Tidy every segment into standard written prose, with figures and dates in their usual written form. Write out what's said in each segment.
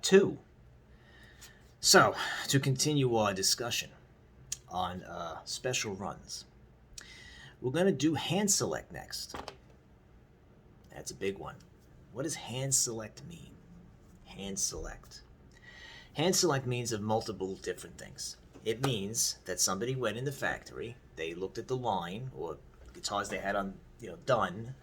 Two. So, to continue our discussion on special runs, we're going to do hand select next. That's a big one. What does hand select mean? Hand select. Hand select means of multiple different things. It means that somebody went in the factory, they looked at the line or guitars they had on, done.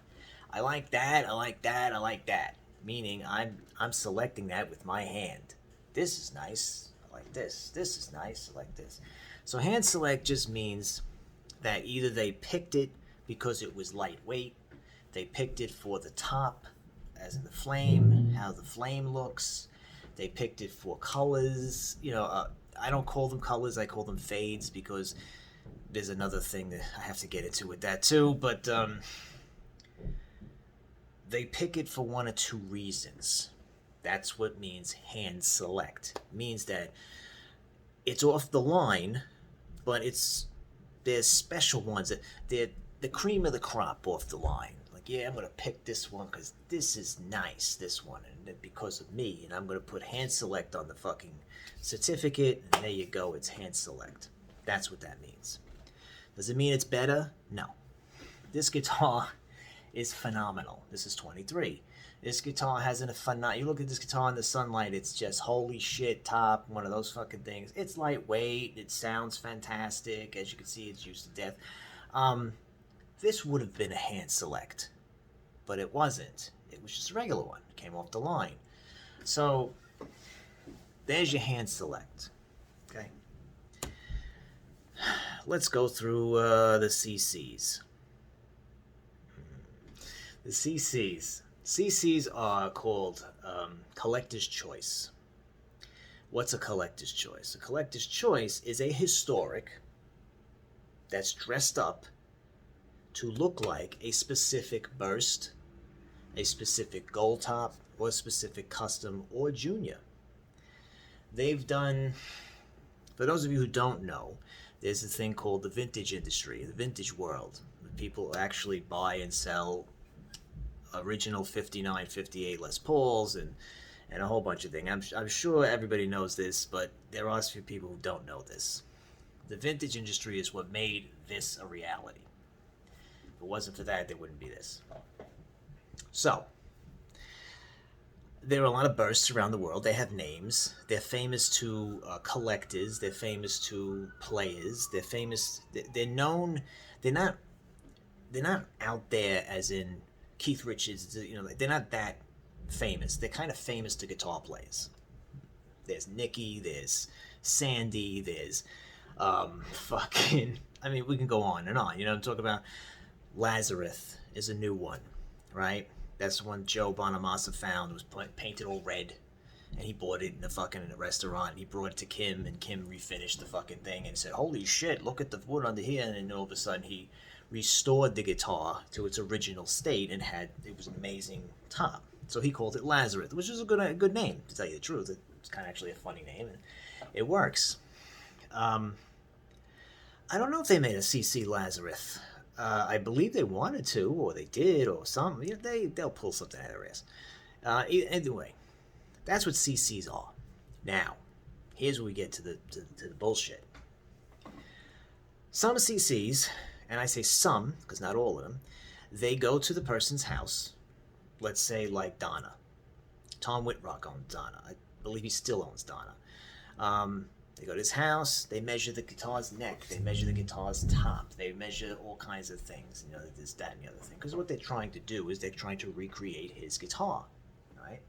I like that, I like that, I like that. Meaning I'm selecting that with my hand. This is nice. I like this. This is nice. I like this. So hand select just means that either they picked it because it was lightweight, they picked it for the top, as in the flame, how the flame looks. They picked it for colors. I don't call them colors. I call them fades because there's another thing that I have to get into with that too. But they pick it for one or two reasons. That's what means hand select. It means that it's off the line, but there's special ones that they're the cream of the crop off the line. Like, yeah, I'm gonna pick this one because this is nice, this one, and because of me, and I'm gonna put hand select on the fucking certificate, and there you go, it's hand select. That's what that means. Does it mean it's better? No. This guitar is phenomenal. This is 23. This guitar has a phenomenal. You look at this guitar in the sunlight, it's just holy shit top, one of those fucking things. It's lightweight, it sounds fantastic. As you can see, it's used to death. This would have been a hand select, but it wasn't. It was just a regular one. It came off the line. So there's your hand select. Okay. Let's go through the CCs. The CCs. CCs are called collector's choice. What's a collector's choice? A collector's choice is a historic that's dressed up to look like a specific burst, a specific gold top, or a specific custom or junior. They've done, for those of you who don't know, there's a thing called the vintage industry, the vintage world. People actually buy and sell original 59, 58 Les Pauls and a whole bunch of things. I'm sure everybody knows this, but there are a few people who don't know this. The vintage industry is what made this a reality. If it wasn't for that, there wouldn't be this. So, there are a lot of bursts around the world. They have names. They're famous to collectors. They're famous to players. They're famous. They're known. They're not. They're not out there as in Keith Richards. They're not that famous. They're kind of famous to guitar players. There's Nicky. There's Sandy. There's fucking. I mean, we can go on and on. I'm talking about. Lazarus is a new one, right? That's the one Joe Bonamassa found. It was painted all red, and he bought it in a restaurant. He brought it to Kim, and Kim refinished the fucking thing and said, "Holy shit! Look at the wood under here!" And then all of a sudden, he restored the guitar to its original state and it was an amazing top. So he called it Lazarus, which is a good name to tell you the truth. It's kind of actually a funny name, and it works. I don't know if they made a CC Lazarus. I believe they wanted to, or they did, or something. They'll pull something out of their ass. Anyway, that's what CCs are. Now, here's where we get to the bullshit. Some CCs, and I say some because not all of them, they go to the person's house. Let's say like Donna. Tom Whitrock owns Donna. I believe he still owns Donna. They go to his house, they measure the guitar's neck, they measure the guitar's top, they measure all kinds of things, this, that, and the other thing. Because what they're trying to do is they're trying to recreate his guitar, right?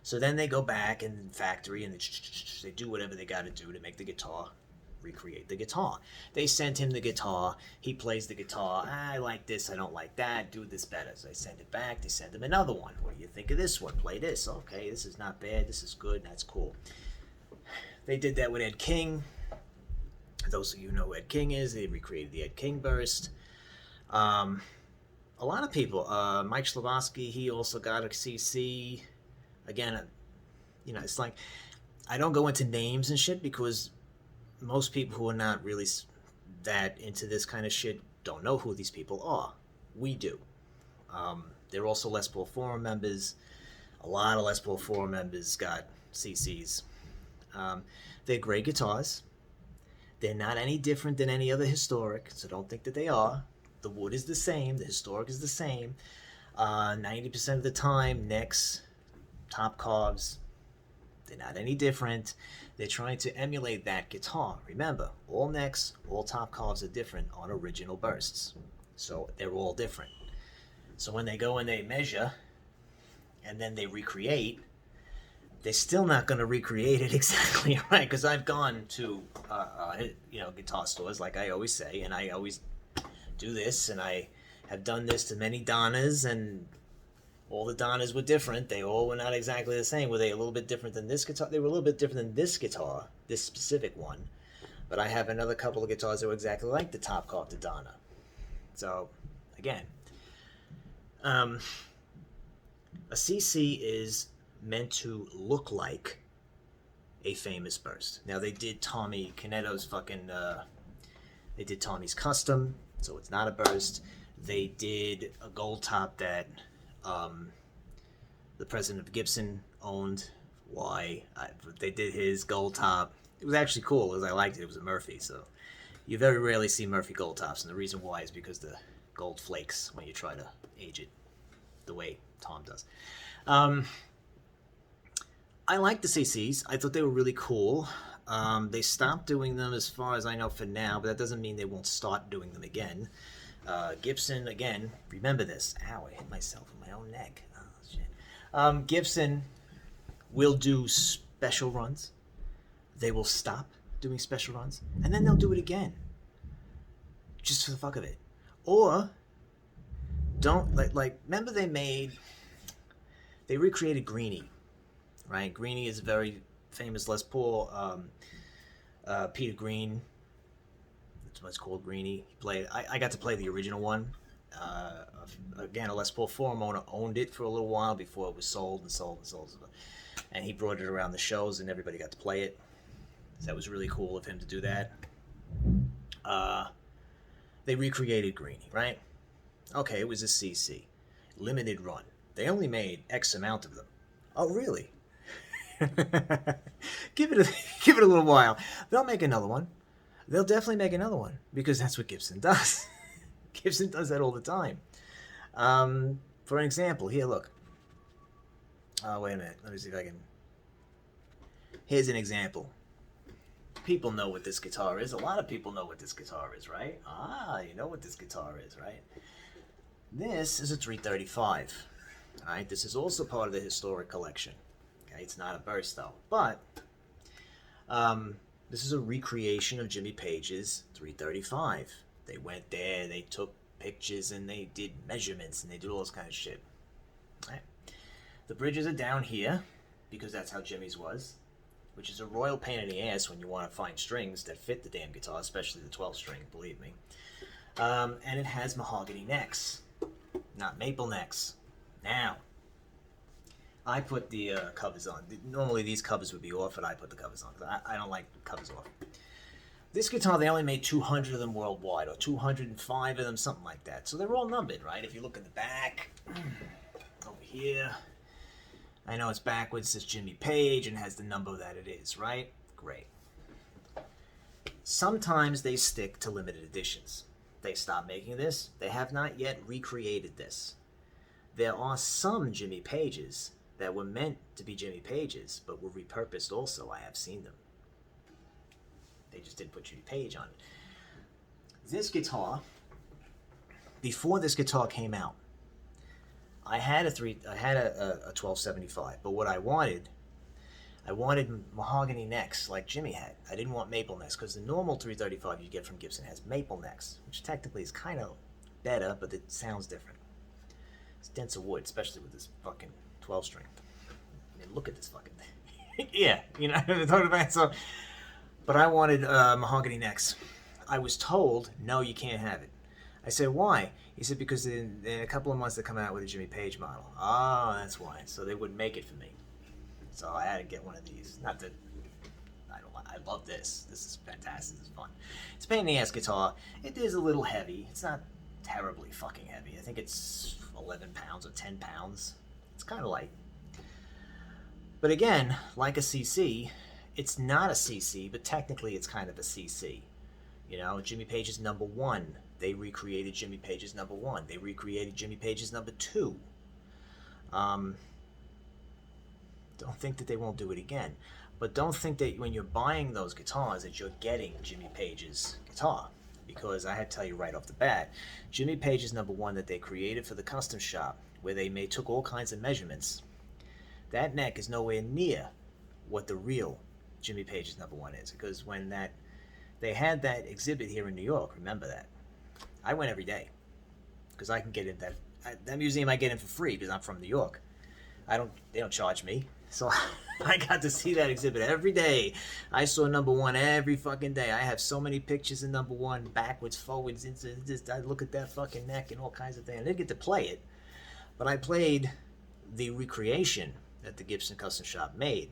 So then they go back in the factory and they do whatever they got to do to make the guitar, recreate the guitar. They send him the guitar, he plays the guitar, I like this, I don't like that, do this better. So they send it back, they send him another one. What do you think of this one? Play this. Okay, this is not bad, this is good, that's cool. They did that with Ed King. Those of you who know who Ed King is, they recreated the Ed King burst. A lot of people, Mike Slabowski, he also got a CC. Again, it's like, I don't go into names and shit because most people who are not really that into this kind of shit don't know who these people are. We do. They're also Les Paul Forum members. A lot of Les Paul Forum members got CCs. Um, they're great guitars. They're not any different than any other historic, so don't think that they are. The wood is the same. The historic is the same. 90% of the time, necks, top carves, they're not any different. They're trying to emulate that guitar. Remember, all necks, all top carves are different on original bursts. So they're all different. So when they go and they measure and then they recreate, they're still not going to recreate it exactly right. Because I've gone to, guitar stores, like I always say, and I always do this, and I have done this to many Donnas, and all the Donnas were different. They all were not exactly the same. Were they a little bit different than this guitar? They were a little bit different than this guitar, this specific one. But I have another couple of guitars that were exactly like the top carved to Donna. So, again, a CC is meant to look like a famous burst. Now, they did Tommy Canetto's they did Tommy's Custom, so it's not a burst. They did a gold top that the president of Gibson owned. They did his gold top. It was actually cool, because I liked it. It was a Murphy, so you very rarely see Murphy gold tops, and the reason why is because the gold flakes when you try to age it the way Tom does. I like the CCs. I thought they were really cool. They stopped doing them as far as I know for now, but that doesn't mean they won't start doing them again. Gibson, again, remember this. Ow, I hit myself in my own neck. Oh, shit. Gibson will do special runs. They will stop doing special runs, and then they'll do it again. Just for the fuck of it. Or, don't, remember they recreated Greenie, right? Greenie is a very famous Les Paul, Peter Green. That's what it's called, Greenie. He played. I got to play the original one. Again, a Les Paul forum owner owned it for a little while before it was sold. And he brought it around the shows, and everybody got to play it. So that was really cool of him to do that. They recreated Greenie, right? Okay, it was a CC. Limited run. They only made X amount of them. Oh, really? Give it a little while. They'll make another one. They'll definitely make another one, because that's what Gibson does. Gibson does that all the time. For an example, here, look. Wait a minute. Let me see if I can... Here's an example. People know what this guitar is. A lot of people know what this guitar is, right? You know what this guitar is, right? This is a 335. All right, this is also part of the historic collection. Okay, it's not a burst though, but this is a recreation of Jimmy Page's 335. They went there, they took pictures, and they did measurements, and they did all this kind of shit. All right. The bridges are down here because that's how Jimmy's was, which is a royal pain in the ass when you want to find strings that fit the damn guitar, especially the 12 string, believe me. And it has mahogany necks, not maple necks. Now, I put the covers on. Normally these covers would be off, but I put the covers on. I don't like covers off. This guitar, they only made 200 of them worldwide, or 205 of them, something like that. So they're all numbered, right? If you look in the back, over here, I know it's backwards, it says Jimmy Page, and has the number that it is, right? Great. Sometimes they stick to limited editions. They stop making this. They have not yet recreated this. There are some Jimmy Pages that were meant to be Jimmy Pages, but were repurposed also. I have seen them. They just didn't put Jimmy Page on it. This guitar, before this guitar came out, I had a 1275, but what I wanted mahogany necks like Jimmy had. I didn't want maple necks, because the normal 335 you get from Gibson has maple necks, which technically is kind of better, but it sounds different. It's denser wood, especially with this fucking 12 string. I mean, look at this fucking thing. Yeah, you know what I'm talking about? So, but I wanted mahogany necks. I was told, no, you can't have it. I said, why? He said, because in a couple of months they come out with a Jimmy Page model. Oh, that's why. So they wouldn't make it for me. So I had to get one of these. Not that I love this. This is fantastic. This is fun. It's a pain in the ass guitar. It is a little heavy. It's not terribly fucking heavy. I think it's 11 pounds or 10 pounds. It's kind of light. But again, like a CC, it's not a CC, but technically it's kind of a CC. You know, Jimmy Page's number one. They recreated Jimmy Page's number one. They recreated Jimmy Page's number two. Um, don't think that they won't do it again. But don't think that when you're buying those guitars that you're getting Jimmy Page's guitar. Because I had to tell you right off the bat, Jimmy Page's number one that they created for the custom shop, where they took all kinds of measurements, that neck is nowhere near what the real Jimmy Page's number one is. Because when they had that exhibit here in New York, remember that, I went every day because I can get in that museum. I get in for free because I'm from New York. They don't charge me, so I got to see that exhibit every day. I saw number one every fucking day. I have so many pictures of number one, backwards, forwards. I look at that fucking neck and all kinds of things. I didn't get to play it, but I played the recreation that the Gibson Custom Shop made.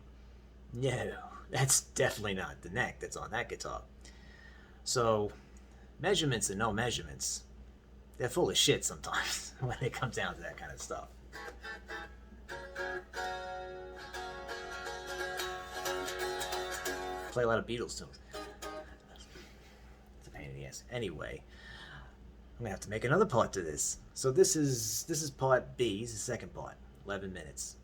No, that's definitely not the neck that's on that guitar. So, measurements are no measurements. They're full of shit sometimes when it comes down to that kind of stuff. Play a lot of Beatles tunes. It's a pain in the ass. Anyway, I'm gonna have to make another part to this. So this is part B. This is the second part. 11 minutes.